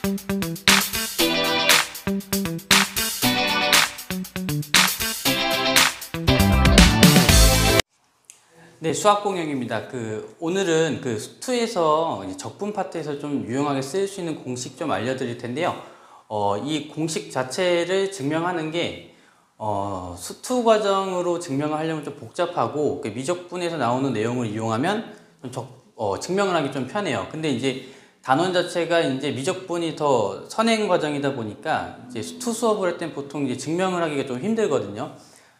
네, 수학 공역입니다. 오늘은 수투에서 적분 파트에서 좀 유용하게 쓸 수 있는 공식 좀 알려드릴 텐데요. 이 공식 자체를 증명하는 게 수투 과정으로 증명을 하려면 좀 복잡하고 미적분에서 나오는 내용을 이용하면 증명을 하기 좀 편해요. 근데 이제 단원 자체가 이제 미적분이 더 선행 과정이다 보니까 이제 수투 수업을 할 땐 보통 이제 증명을 하기가 좀 힘들거든요.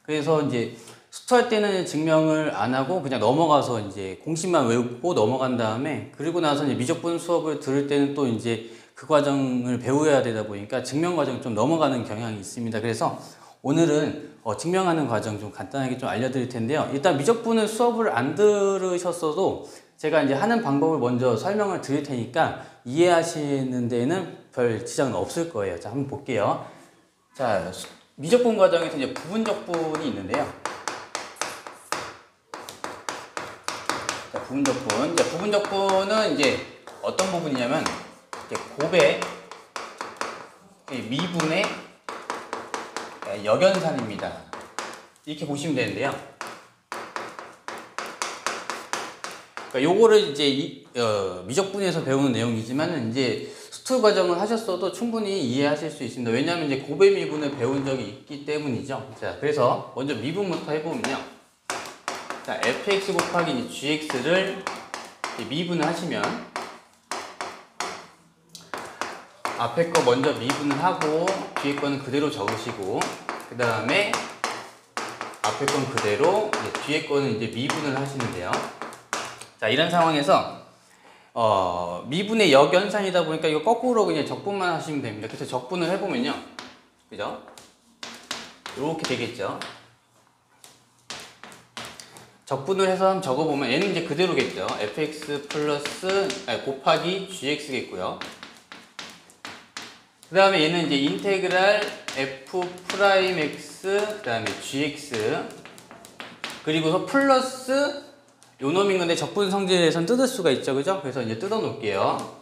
그래서 이제 수투할 때는 증명을 안 하고 그냥 넘어가서 이제 공식만 외우고 넘어간 다음에, 그리고 나서 이제 미적분 수업을 들을 때는 또 이제 그 과정을 배워야 되다 보니까 증명 과정 좀 넘어가는 경향이 있습니다. 그래서 오늘은 증명하는 과정 좀 간단하게 좀 알려드릴 텐데요. 일단 미적분은 수업을 안 들으셨어도 제가 이제 하는 방법을 먼저 설명을 드릴 테니까 이해하시는 데에는 별 지장은 없을 거예요. 자, 한번 볼게요. 자, 미적분 과정에서 이제 부분적분이 있는데요. 자, 부분적분. 자, 부분적분은 이제 어떤 부분이냐면 이제 곱의 미분의 역연산입니다. 이렇게 보시면 되는데요. 그러니까 요거를 이제 미적분에서 배우는 내용이지만 이제 수투 과정을 하셨어도 충분히 이해하실 수 있습니다. 왜냐하면 이제 곱의 미분을 배운 적이 있기 때문이죠. 자, 그래서 먼저 미분부터 해보면요. 자, fx 곱하기 gx를 미분을 하시면 앞에 거 먼저 미분을 하고 뒤에 거는 그대로 적으시고, 그 다음에 앞에 건 그대로 뒤에 거는 이제 미분을 하시는데요. 자, 이런 상황에서 미분의 역연산이다 보니까 이거 거꾸로 그냥 적분만 하시면 됩니다. 그래서 적분을 해보면요, 그죠? 이렇게 되겠죠. 적분을 해서 한번 적어보면 얘는 이제 그대로겠죠. fx 플러스 곱하기 gx겠고요. 그 다음에 얘는 이제 인테그랄 f 프라임 x 그 다음에 gx, 그리고서 플러스 요 놈인 건데 적분 성질에선 뜯을 수가 있죠, 그죠? 그래서 이제 뜯어 놓을게요.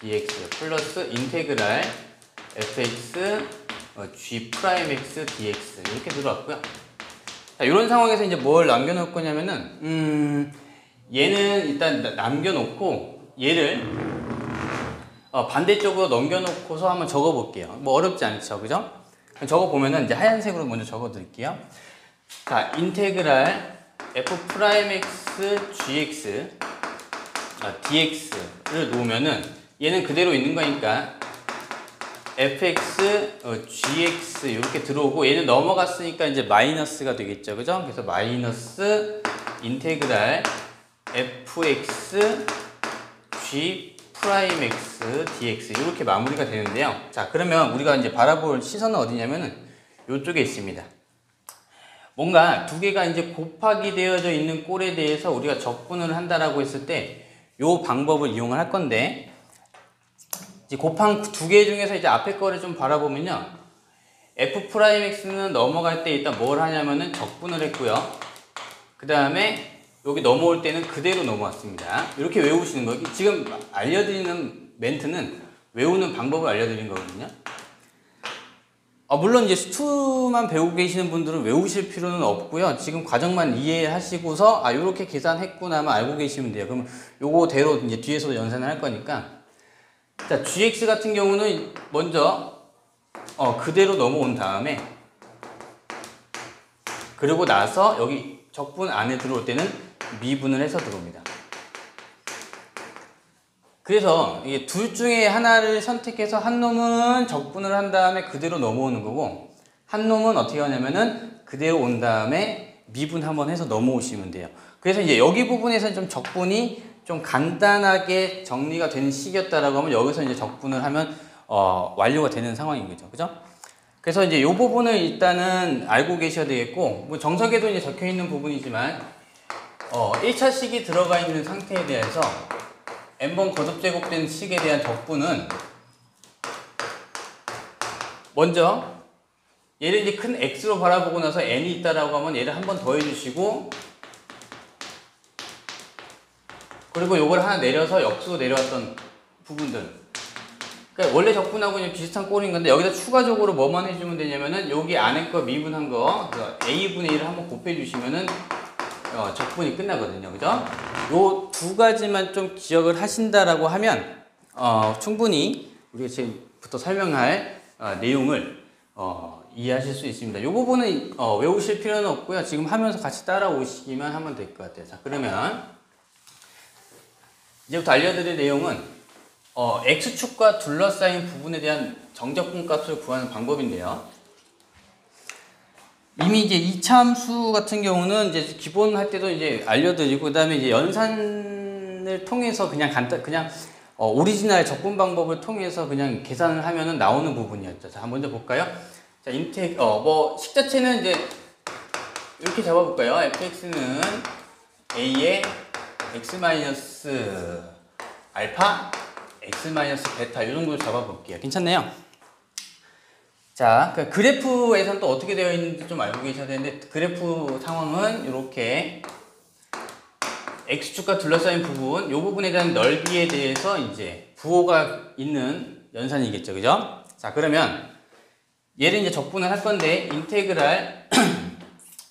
dx 플러스 인테그랄 fx g 프라임 x dx 이렇게 들어왔고요. 자, 이런 상황에서 이제 뭘 남겨놓을 거냐면은 얘는 일단 남겨놓고 얘를 반대쪽으로 넘겨놓고서 한번 적어볼게요. 뭐 어렵지 않죠, 그죠? 적어보면은 이제 하얀색으로 먼저 적어드릴게요. 자, 인테그랄 f 프라임 x gx dx를 놓으면은 얘는 그대로 있는 거니까 fx gx 이렇게 들어오고, 얘는 넘어갔으니까 이제 마이너스가 되겠죠, 그죠? 그래서 마이너스 인테그랄 fx g 프라임 x dx 이렇게 마무리가 되는데요. 자, 그러면 우리가 이제 바라볼 시선은 어디냐면은 이쪽에 있습니다. 뭔가 두 개가 이제 곱하기 되어져 있는 꼴에 대해서 우리가 적분을 한다라고 했을 때 이 방법을 이용을 할 건데, 이제 곱한 두 개 중에서 이제 앞에 거를 좀 바라보면요, f 프라임 x는 넘어갈 때 일단 뭘 하냐면은 적분을 했고요. 그 다음에 여기 넘어올 때는 그대로 넘어왔습니다. 이렇게 외우시는 거. 지금 알려드리는 멘트는 외우는 방법을 알려드린 거거든요. 물론 이제 수투만 배우고 계시는 분들은 외우실 필요는 없고요. 지금 과정만 이해하시고서 이렇게 계산했구나만 알고 계시면 돼요. 그러면 요거대로 이제 뒤에서도 연산을 할 거니까. 자, gx 같은 경우는 먼저 그대로 넘어온 다음에, 그리고 나서 여기 적분 안에 들어올 때는 미분을 해서 들어옵니다. 그래서 이게 둘 중에 하나를 선택해서 한 놈은 적분을 한 다음에 그대로 넘어오는 거고, 한 놈은 어떻게 하냐면은 그대로 온 다음에 미분 한번 해서 넘어오시면 돼요. 그래서 이제 여기 부분에서는 좀 적분이 좀 간단하게 정리가 되는 식이었다라고 하면 여기서 이제 적분을 하면 완료가 되는 상황인 거죠, 그죠? 그래서 이제 이 부분을 일단은 알고 계셔야 되겠고, 뭐 정석에도 이제 적혀 있는 부분이지만 1차식이 들어가 있는 상태에 대해서 n번 거듭제곱된 식에 대한 적분은 먼저 얘를 이제 큰 x로 바라보고 나서 n이 있다라고 하면 얘를 한 번 더 해주시고, 그리고 요걸 하나 내려서 역수로 내려왔던 부분들, 그러니까 원래 적분하고 그냥 비슷한 꼴인 건데 여기다 추가적으로 뭐만 해주면 되냐면은 여기 안에 거 미분한 거 a분의 1을 한번 곱해주시면은 적분이 끝나거든요. 그죠? 요 두 가지만 좀 기억을 하신다라고 하면 충분히 우리가 지금부터 설명할 내용을 이해하실 수 있습니다. 이 부분은 외우실 필요는 없고요. 지금 하면서 같이 따라오시기만 하면 될 것 같아요. 자, 그러면 이제부터 알려드릴 내용은 x축과 둘러싸인 부분에 대한 정적분 값을 구하는 방법인데요. 이미 이제 이차함수 같은 경우는 이제 기본 할 때도 이제 알려드리고, 그 다음에 이제 연산을 통해서 그냥 오리지널 적분 방법을 통해서 그냥 계산을 하면은 나오는 부분이었죠. 자, 먼저 볼까요? 자, 식 자체는 이제 이렇게 잡아볼까요? fx는 a의 x 마이너스 알파, x 마이너스 베타 이 정도로 잡아볼게요. 괜찮네요. 자, 그래프에서는 또 어떻게 되어 있는지 좀 알고 계셔야 되는데, 그래프 상황은 이렇게 x축과 둘러싸인 부분, 이 부분에 대한 넓이에 대해서 이제 부호가 있는 연산이겠죠. 그죠? 자, 그러면 얘를 이제 적분을 할 건데, 인테그랄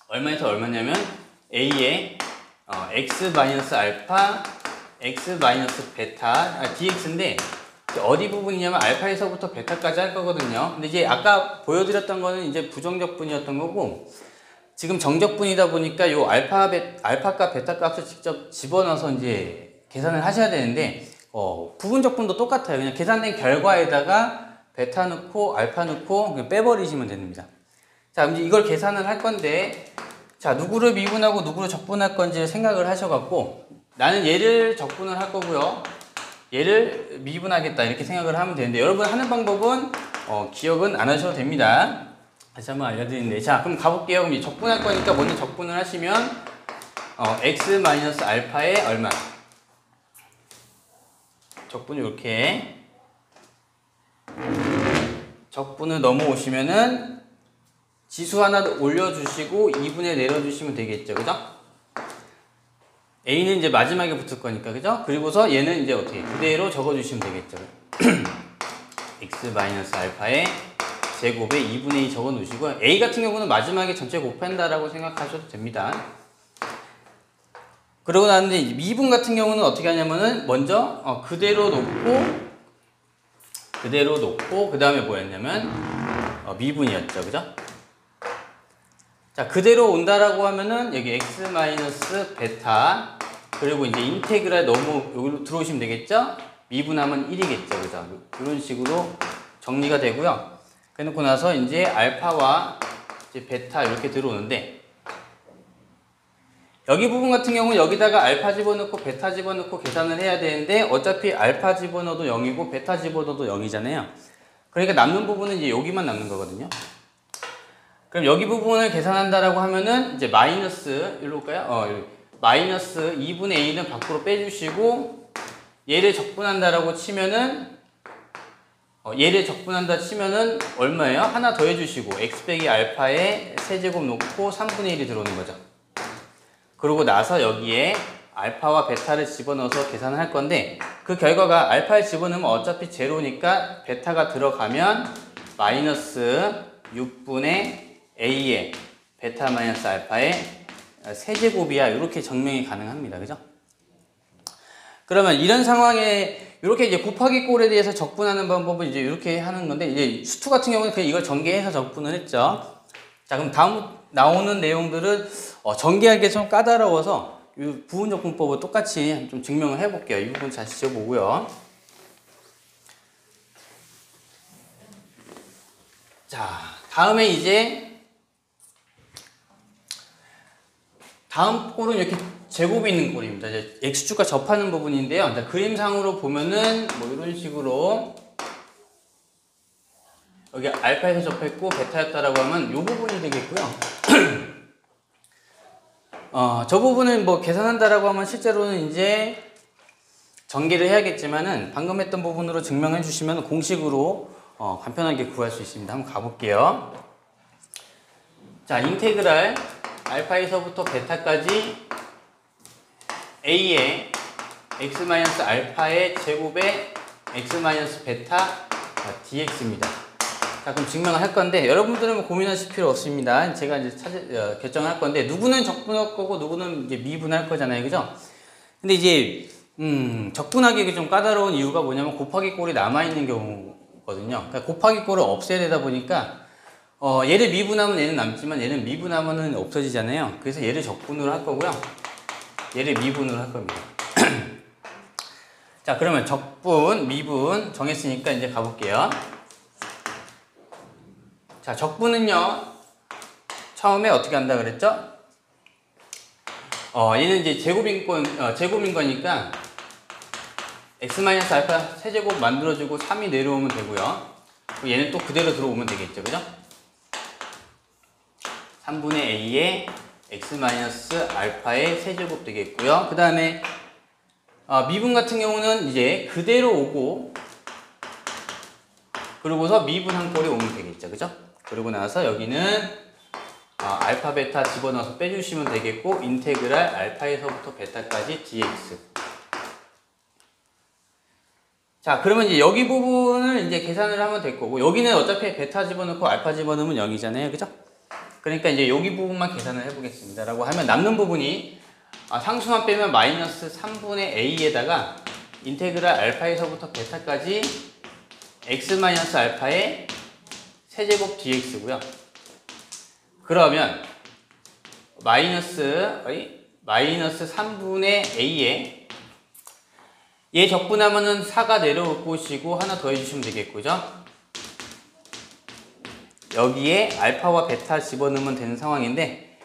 얼마에서 얼마냐면 a의 x 마이너스 알파, x 마이너스 베타, dx인데 어디 부분이냐면 알파에서부터 베타까지 할 거거든요. 근데 이제 아까 보여드렸던 거는 이제 부정적분이었던 거고, 지금 정적분이다 보니까 요 알파값, 베타값을 직접 집어넣어서 이제 계산을 하셔야 되는데, 부분적분도 똑같아요. 그냥 계산된 결과에다가 베타 넣고 알파 넣고 그냥 빼버리시면 됩니다. 자, 이제 이걸 계산을 할 건데, 자, 누구를 미분하고 누구를 적분할 건지 생각을 하셔갖고, 나는 얘를 적분을 할 거고요. 얘를 미분하겠다 이렇게 생각을 하면 되는데, 여러분 하는 방법은 기억은 안 하셔도 됩니다. 다시 한번 알려드리는데, 자, 그럼 가볼게요. 그럼 적분할 거니까 먼저 적분을 하시면 x 마이너스 알파에 얼마? 적분이 이렇게 적분을 넘어오시면은 지수 하나 올려주시고 2분의 내려주시면 되겠죠. 그죠? a는 이제 마지막에 붙을 거니까, 그죠? 그리고서 얘는 이제 어떻게 그대로 적어주시면 되겠죠. x 마이너스 알파의 제곱에 2분의 2 적어 놓으시고요. a 같은 경우는 마지막에 전체 곱한다라고 생각하셔도 됩니다. 그러고 나는데 이제 미분 같은 경우는 어떻게 하냐면은 먼저 그대로 놓고 그 다음에 뭐였냐면 미분이었죠. 그죠? 자, 그대로 온다라고 하면은 여기 x 마이너스 베타, 그리고 이제 인테그랄 여기로 들어오시면 되겠죠? 미분하면 1이겠죠. 그죠? 이런 식으로 정리가 되고요. 그래놓고 나서 이제 알파와 이제 베타 이렇게 들어오는데, 여기 부분 같은 경우는 여기다가 알파 집어넣고 베타 집어넣고 계산을 해야 되는데, 어차피 알파 집어넣어도 0이고 베타 집어넣어도 0이잖아요. 그러니까 남는 부분은 이제 여기만 남는 거거든요. 그럼 여기 부분을 계산한다라고 하면은 이제 마이너스, 일로 올까요? 마이너스 2분의 a는 밖으로 빼주시고, 얘를 적분한다라고 치면은 얼마예요? 하나 더 해주시고 x 빼기 알파에 세제곱 놓고 3분의 1이 들어오는 거죠. 그러고 나서 여기에 알파와 베타를 집어넣어서 계산을 할 건데, 그 결과가 알파를 집어넣으면 어차피 제로니까 베타가 들어가면 마이너스 6분의 a의 베타 마이너스 알파의 세제곱이야. 이렇게 증명이 가능합니다. 그죠? 그러면 이런 상황에 이렇게 이제 곱하기 꼴에 대해서 적분하는 방법은 이제 이렇게 하는 건데, 이제 수투 같은 경우는 그냥 이걸 전개해서 적분을 했죠. 자, 그럼 다음 나오는 내용들은 전개하기 좀 까다로워서 이 부분적분법을 똑같이 좀 증명을 해볼게요. 이 부분 잘 지워보고요. 자, 다음에 이제 다음 꼴은 이렇게 제곱이 있는 꼴입니다. 이제 x축과 접하는 부분인데요. 자, 그림상으로 보면은 뭐 이런 식으로 여기 알파에서 접했고 베타였다라고 하면 이 부분이 되겠고요. 저 부분을 뭐 계산한다라고 하면 실제로는 이제 전개를 해야겠지만은 방금 했던 부분으로 증명해 주시면 공식으로 간편하게 구할 수 있습니다. 한번 가볼게요. 자, 인테그랄 알파에서부터 베타까지 a의 x 마이너스 알파의 제곱에 x 마이너스 베타 dx입니다. 자, 그럼 증명을 할 건데 여러분들은 뭐 고민하실 필요 없습니다. 제가 이제 결정할 건데 누구는 적분할 거고 누구는 이제 미분할 거잖아요, 그죠? 근데 이제 적분하기 좀 까다로운 이유가 뭐냐면 곱하기 꼴이 남아 있는 경우거든요. 그러니까 곱하기 꼴을 없애야 되다 보니까 얘를 미분하면 얘는 남지만 얘는 미분하면은 없어지잖아요. 그래서 얘를 적분으로 할 거고요. 얘를 미분으로 할 겁니다. 자, 그러면 적분, 미분 정했으니까 이제 가볼게요. 자, 적분은요, 처음에 어떻게 한다 그랬죠? 얘는 이제 제곱인 거니까 x-알파 세제곱 만들어주고 3이 내려오면 되고요. 얘는 또 그대로 들어오면 되겠죠, 그죠? 3분의 a의 x-알파의 세제곱 되겠고요. 그 다음에 미분 같은 경우는 이제 그대로 오고 그러고서 미분 한 꼴이 오면 되겠죠, 그죠? 그러고 나서 여기는 알파 베타 집어넣어서 빼주시면 되겠고 인테그랄 알파에서부터 베타까지 dx. 자, 그러면 이제 여기 부분을 이제 계산을 하면 될 거고 여기는 어차피 베타 집어넣고 알파 집어넣으면 0이잖아요, 그죠? 그러니까 이제 여기 부분만 계산을 해보겠습니다. 라고 하면 남는 부분이 상수만 빼면 마이너스 3분의 a에다가 인테그랄 알파에서부터 베타까지 x-알파의 세제곱 dx고요. 그러면 마이너스 3분의 a에 얘 적분하면은 4가 내려올 곳이고 하나 더 해주시면 되겠고, 그죠? 여기에 알파와 베타 집어넣으면 되는 상황인데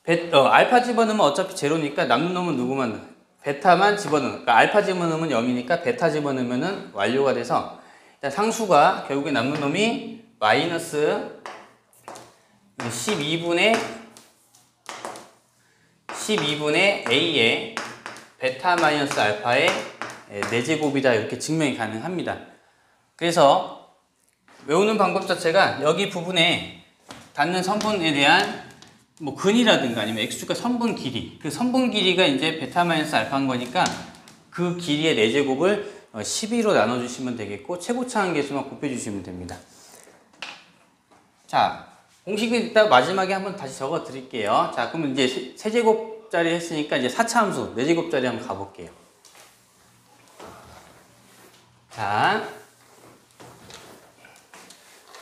알파 집어넣으면 어차피 제로니까 남는 놈은 누구만 베타만 집어넣으면 그러니까 알파 집어넣으면 0이니까 베타 집어넣으면 완료가 돼서 일단 상수가 결국에 남는 놈이 마이너스 12분의 a의 베타 마이너스 알파의 4제곱이다 이렇게 증명이 가능합니다. 그래서 외우는 방법 자체가 여기 부분에 닿는 선분에 대한 뭐 근이라든가 아니면 x축과 선분 길이 그 선분 길이가 이제 베타 마이너스 알파인 거니까 그 길이의 4제곱을 12로 나눠주시면 되겠고 최고차 한계수만 곱해주시면 됩니다. 자, 공식은 이따 마지막에 한번 다시 적어 드릴게요. 자, 그러면 이제 세제곱짜리 했으니까 이제 4차 함수 4제곱짜리 한번 가볼게요. 자,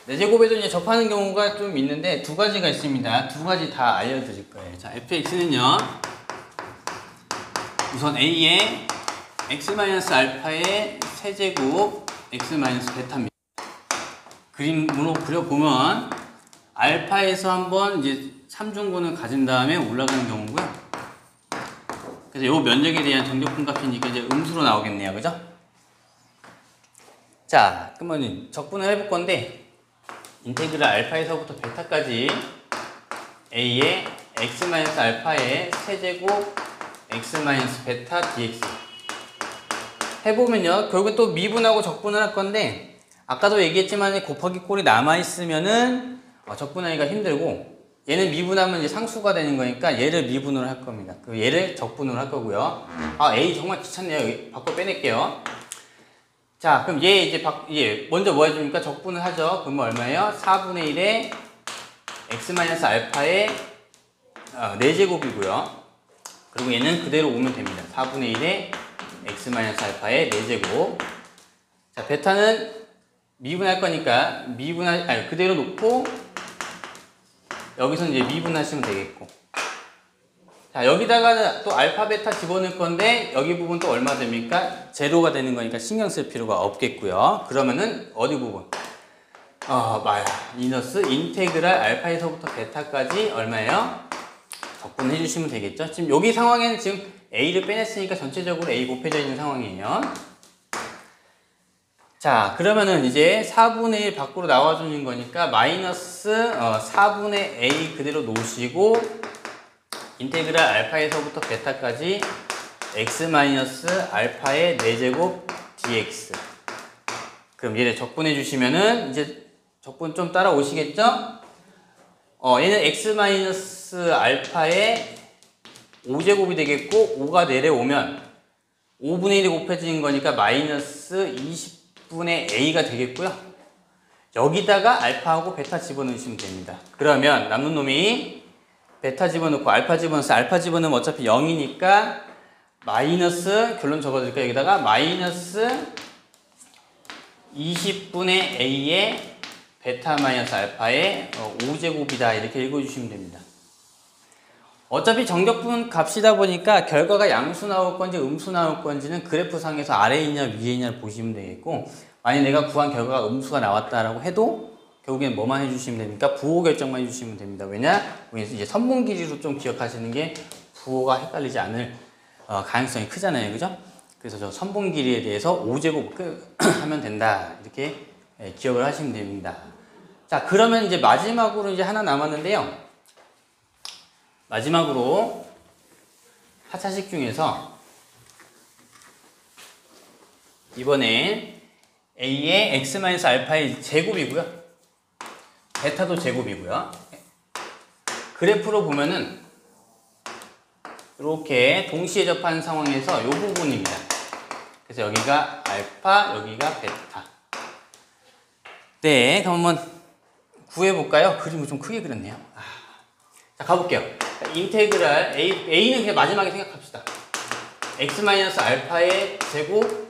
4제곱에도 이제 접하는 경우가 좀 있는데 두 가지가 있습니다. 두 가지 다 알려드릴 거예요. 자, fx는요, 우선 a의 x-알파의 세제곱 x-베타입니다. 그림으로 그려보면 알파에서 한번 이제 3중근을 가진 다음에 올라가는 경우고요. 그래서 이 면적에 대한 정적분값이니까 이제 음수로 나오겠네요, 그죠? 자, 그러면 적분을 해볼 건데 인테그랄 알파에서부터 베타까지 a의 x-알파의 세제곱 x-베타 dx 해보면요, 결국 또 미분하고 적분을 할 건데 아까도 얘기했지만 곱하기 꼴이 남아있으면은 적분하기가 힘들고 얘는 미분하면 이제 상수가 되는 거니까 얘를 미분으로 할 겁니다. 그리고 얘를 적분으로 할 거고요. a 정말 귀찮네요. 여기 밖으로 빼낼게요. 자, 그럼 얘 먼저 뭐 해줍니까? 적분을 하죠. 그러면 얼마예요? 4분의 1에 x-알파의 4제곱이고요. 그리고 얘는 그대로 오면 됩니다. 4분의 1에 x-알파의 4제곱. 자, 베타는 미분할 거니까 그대로 놓고 여기서 이제 미분하시면 되겠고. 자, 여기다가 또 알파 베타 집어넣을 건데 여기 부분 또 얼마 됩니까? 제로가 되는 거니까 신경 쓸 필요가 없겠고요. 그러면은 어디 부분? 마이너스 인테그랄 알파에서부터 베타까지 얼마예요? 적분해 주시면 되겠죠. 지금 여기 상황에는 지금 a를 빼냈으니까 전체적으로 a 곱해져 있는 상황이에요. 자, 그러면은 이제 4분의 1 밖으로 나와주는 거니까 마이너스 4분의 a 그대로 놓으시고 인테그랄 알파에서부터 베타까지 x-알파의 4제곱 dx. 그럼 얘를 적분해 주시면은 이제 적분 좀 따라오시겠죠? 얘는 x-알파의 5제곱이 되겠고 5가 내려오면 5분의 1이 곱해지는 거니까 마이너스 20분의 a가 되겠고요. 여기다가 알파하고 베타 집어넣으시면 됩니다. 그러면 남는 놈이 베타 집어넣고 알파 집어넣어서 알파 집어넣으면 어차피 0이니까 마이너스, 결론 적어드릴까요? 여기다가 마이너스 20분의 a의 베타 마이너스 알파의 5제곱이다 이렇게 읽어주시면 됩니다. 어차피 정적분 값이다 보니까 결과가 양수 나올 건지 음수 나올 건지는 그래프상에서 아래에 있냐 위에 있냐를 보시면 되겠고, 만약 내가 구한 결과가 음수가 나왔다라고 해도 결국엔 뭐만 해주시면 됩니까? 부호 결정만 해주시면 됩니다. 왜냐? 이제 선분 길이로 좀 기억하시는 게 부호가 헷갈리지 않을 가능성이 크잖아요. 그죠? 그래서 저 선분 길이에 대해서 5제곱 하면 된다. 이렇게 기억을 하시면 됩니다. 자, 그러면 이제 마지막으로 이제 하나 남았는데요. 마지막으로 하차식 중에서 이번엔 a의 x-알파의 제곱이고요. 베타도 제곱이고요. 그래프로 보면은 이렇게 동시에 접한 상황에서 이 부분입니다. 그래서 여기가 알파, 여기가 베타. 네, 그럼 한번 구해볼까요? 그림을 좀 크게 그렸네요. 자, 가볼게요. 인테그랄 a는 그냥 마지막에 생각합시다. x-알파의 제곱,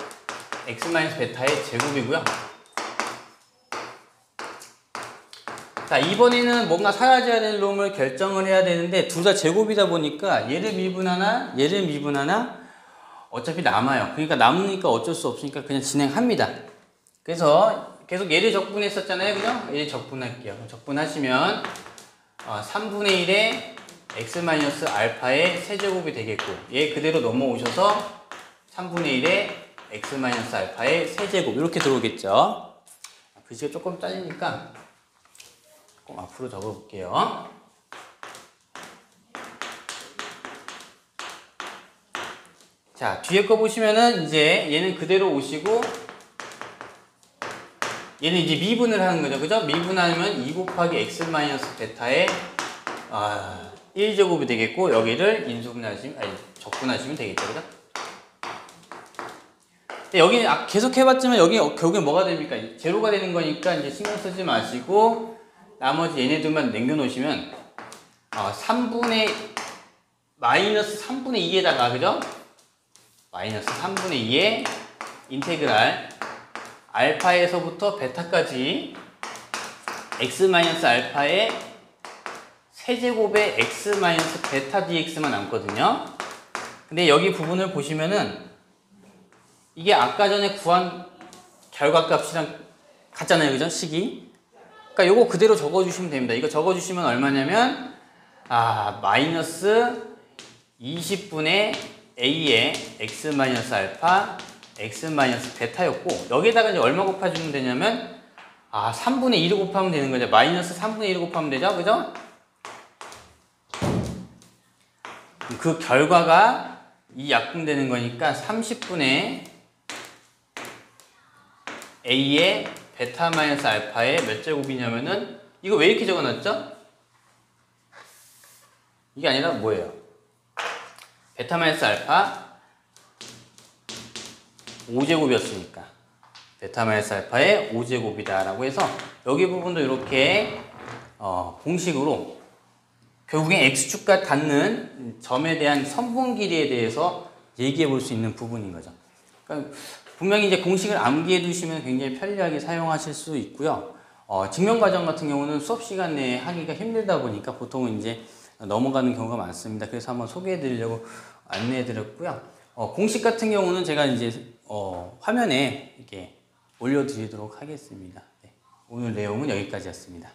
x-베타의 제곱이고요. 자, 이번에는 뭔가 사라져야 될 놈을 결정을 해야 되는데 둘 다 제곱이다 보니까 얘를 미분하나 얘를 미분하나 어차피 남아요. 그러니까 남으니까 어쩔 수 없으니까 그냥 진행합니다. 그래서 계속 얘를 적분했었잖아요. 그죠? 얘를 적분할게요. 적분하시면 3분의 1의 x-알파의 세제곱이 되겠고, 얘 그대로 넘어오셔서 3분의 1의 x-알파의 세제곱 이렇게 들어오겠죠. 글씨가 조금 잘리니까 조금 앞으로 적어볼게요. 자, 뒤에 거 보시면은 이제 얘는 그대로 오시고 얘는 이제 미분을 하는 거죠. 그죠? 미분하면 2 곱하기 x-베타의 1제곱이 되겠고, 여기를 적분하시면 되겠죠. 그죠? 근데 여기 계속 해봤지만 여기 결국에 뭐가 됩니까? 제로가 되는 거니까 이제 신경 쓰지 마시고 나머지 얘네들만 남겨놓으시면 마이너스 3분의 2에다가, 그죠? 마이너스 3분의 2의 인테그랄 알파에서부터 베타까지 x-알파의 세제곱의 x-베타 dx만 남거든요. 근데 여기 부분을 보시면은 이게 아까 전에 구한 결과값이랑 같잖아요. 그죠? 식이. 그러니까 요거 그대로 적어주시면 됩니다. 이거 적어주시면 얼마냐면 마이너스 20분의 a의 x-알파 x-베타였고, 여기에다가 이제 얼마 곱해주면 되냐면 3분의 1을 곱하면 되는 거죠. 마이너스 3분의 1을 곱하면 되죠. 그죠? 그 결과가 이 약분되는 거니까 30분의 a의 베타 마이너스 알파의 몇 제곱이냐면은, 이거 왜 이렇게 적어놨죠? 이게 아니라 뭐예요? 베타 마이너스 알파 5제곱이었으니까 베타 마이너스 알파의 5제곱이다 라고 해서 여기 부분도 이렇게 공식으로 결국엔 x축과 닿는 점에 대한 선분 길이에 대해서 얘기해 볼 수 있는 부분인 거죠. 그러니까 분명히 이제 공식을 암기해 두시면 굉장히 편리하게 사용하실 수 있고요. 증명 과정 같은 경우는 수업 시간 내에 하기가 힘들다 보니까 보통은 이제 넘어가는 경우가 많습니다. 그래서 한번 소개해 드리려고 안내해 드렸고요. 공식 같은 경우는 제가 이제 화면에 이렇게 올려 드리도록 하겠습니다. 네, 오늘 내용은 여기까지였습니다.